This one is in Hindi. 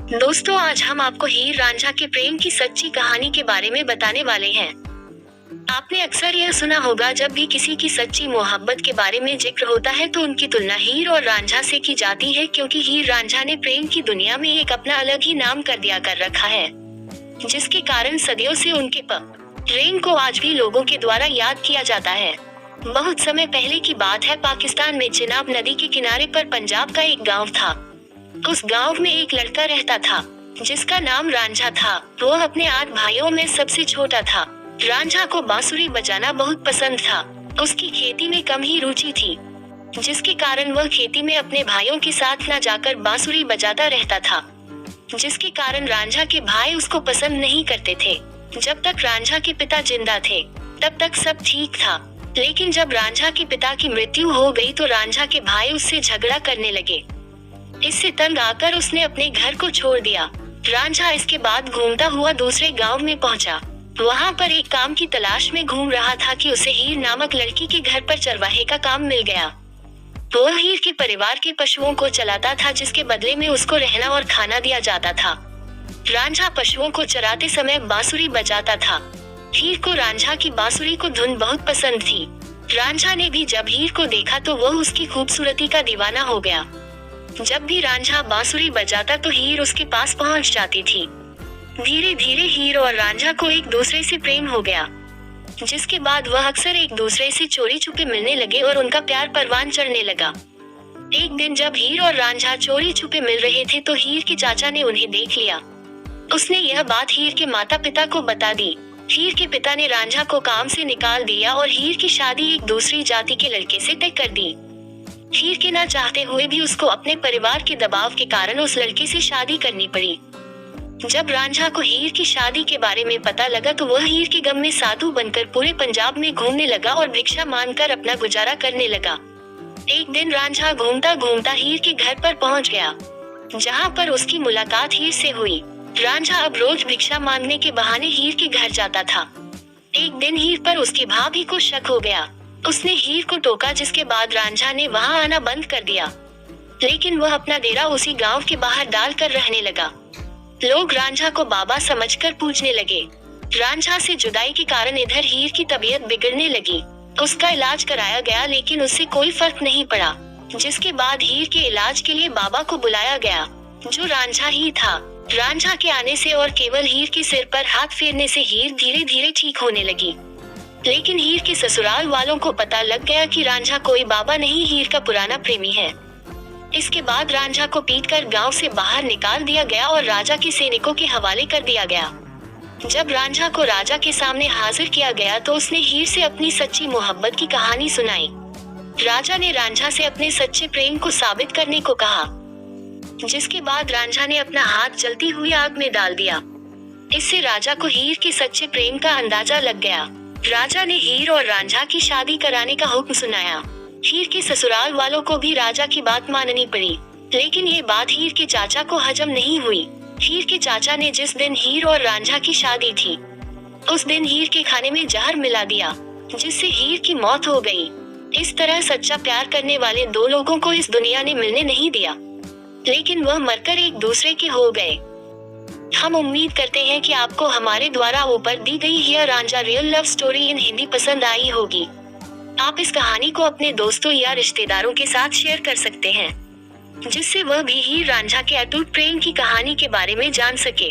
दोस्तों, आज हम आपको हीर रांझा के प्रेम की सच्ची कहानी के बारे में बताने वाले हैं। आपने अक्सर यह सुना होगा, जब भी किसी की सच्ची मोहब्बत के बारे में जिक्र होता है तो उनकी तुलना हीर और रांझा से की जाती है, क्योंकि हीर रांझा ने प्रेम की दुनिया में एक अपना अलग ही नाम कर दिया कर रखा है, जिसके कारण सदियों से उनके प्रेम को आज भी लोगों के द्वारा याद किया जाता है। बहुत समय पहले की बात है, पाकिस्तान में चिनाब नदी के किनारे पर पंजाब का एक गाँव था। उस गांव में एक लड़का रहता था जिसका नाम रांझा था। वो अपने 8 भाइयों में सबसे छोटा था। रांझा को बांसुरी बजाना बहुत पसंद था। उसकी खेती में कम ही रुचि थी, जिसके कारण वह खेती में अपने भाइयों के साथ न जाकर बांसुरी बजाता रहता था, जिसके कारण रांझा के भाई उसको पसंद नहीं करते थे। जब तक रांझा के पिता जिंदा थे तब तक सब ठीक था, लेकिन जब रांझा के पिता की मृत्यु हो गई तो रांझा के भाई उससे झगड़ा करने लगे। इससे तंग आकर उसने अपने घर को छोड़ दिया। रांझा इसके बाद घूमता हुआ दूसरे गांव में पहुंचा। वहां पर एक काम की तलाश में घूम रहा था कि उसे हीर नामक लड़की के घर पर चरवाहे का काम मिल गया। वह हीर के परिवार के पशुओं को चलाता था, जिसके बदले में उसको रहना और खाना दिया जाता था। रांझा पशुओं को चराते समय बांसुरी बजाता था। हीर को रांझा की बांसुरी को धुन बहुत पसंद थी। रांझा ने भी जब हीर को देखा तो वह उसकी खूबसूरती का दीवाना हो गया। जब भी रांझा बांसुरी बजाता तो हीर उसके पास पहुंच जाती थी। धीरे धीरे हीर और रांझा को एक दूसरे से प्रेम हो गया, जिसके बाद वह अक्सर एक दूसरे से चोरी छुपे मिलने लगे और उनका प्यार परवान चढ़ने लगा। एक दिन जब हीर और रांझा चोरी छुपे मिल रहे थे तो हीर के चाचा ने उन्हें देख लिया। उसने यह बात हीर के माता पिता को बता दी। हीर के पिता ने रांझा को काम से निकाल दिया और हीर की शादी एक दूसरी जाति के लड़के से तय कर दी। हीर के ना चाहते हुए भी उसको अपने परिवार के दबाव के कारण उस लड़के से शादी करनी पड़ी। जब रांझा को हीर की शादी के बारे में पता लगा तो वह हीर के गम में साधु बनकर पूरे पंजाब में घूमने लगा और भिक्षा मांगकर अपना गुजारा करने लगा। एक दिन रांझा घूमता घूमता हीर के घर पर पहुंच गया, जहां पर उसकी मुलाकात हीर से हुई। रांझा अब रोज भिक्षा मांगने के बहाने हीर के घर जाता था। एक दिन हीर पर उसकी भाभी को शक हो गया। उसने हीर को टोका, जिसके बाद रांझा ने वहां आना बंद कर दिया, लेकिन वह अपना डेरा उसी गांव के बाहर डालकर रहने लगा। लोग रांझा को बाबा समझकर पूजने लगे। रांझा से जुदाई के कारण इधर हीर की तबीयत बिगड़ने लगी। उसका इलाज कराया गया, लेकिन उससे कोई फर्क नहीं पड़ा, जिसके बाद हीर के इलाज के लिए बाबा को बुलाया गया, जो रांझा ही था। रांझा के आने से और केवल हीर के सिर पर हाथ फेरने से हीर धीरे धीरे ठीक होने लगी। लेकिन हीर के ससुराल वालों को पता लग गया कि रांझा कोई बाबा नहीं, हीर का पुराना प्रेमी है। इसके बाद रांझा को पीटकर गांव से बाहर निकाल दिया गया और राजा के सैनिकों के हवाले कर दिया गया। जब रांझा को राजा के सामने हाजिर किया गया तो उसने हीर से अपनी सच्ची मोहब्बत की कहानी सुनाई। राजा ने रांझा से अपने सच्चे प्रेम को साबित करने को कहा, जिसके बाद रांझा ने अपना हाथ जलती हुई आग में डाल दिया। इससे राजा को हीर के सच्चे प्रेम का अंदाजा लग गया। राजा ने हीर और रांझा की शादी कराने का हुक्म सुनाया। हीर के ससुराल वालों को भी राजा की बात माननी पड़ी, लेकिन ये बात हीर के चाचा को हजम नहीं हुई। हीर के चाचा ने जिस दिन हीर और रांझा की शादी थी, उस दिन हीर के खाने में जहर मिला दिया, जिससे हीर की मौत हो गई। इस तरह सच्चा प्यार करने वाले दो लोगों को इस दुनिया ने मिलने नहीं दिया, लेकिन वह मरकर एक दूसरे के हो गए। हम उम्मीद करते हैं कि आपको हमारे द्वारा ऊपर दी गई Heer Ranjha real love story in Hindi पसंद आई होगी। आप इस कहानी को अपने दोस्तों या रिश्तेदारों के साथ शेयर कर सकते हैं, जिससे वह भी हीर रांझा के अटूट प्रेम की कहानी के बारे में जान सके।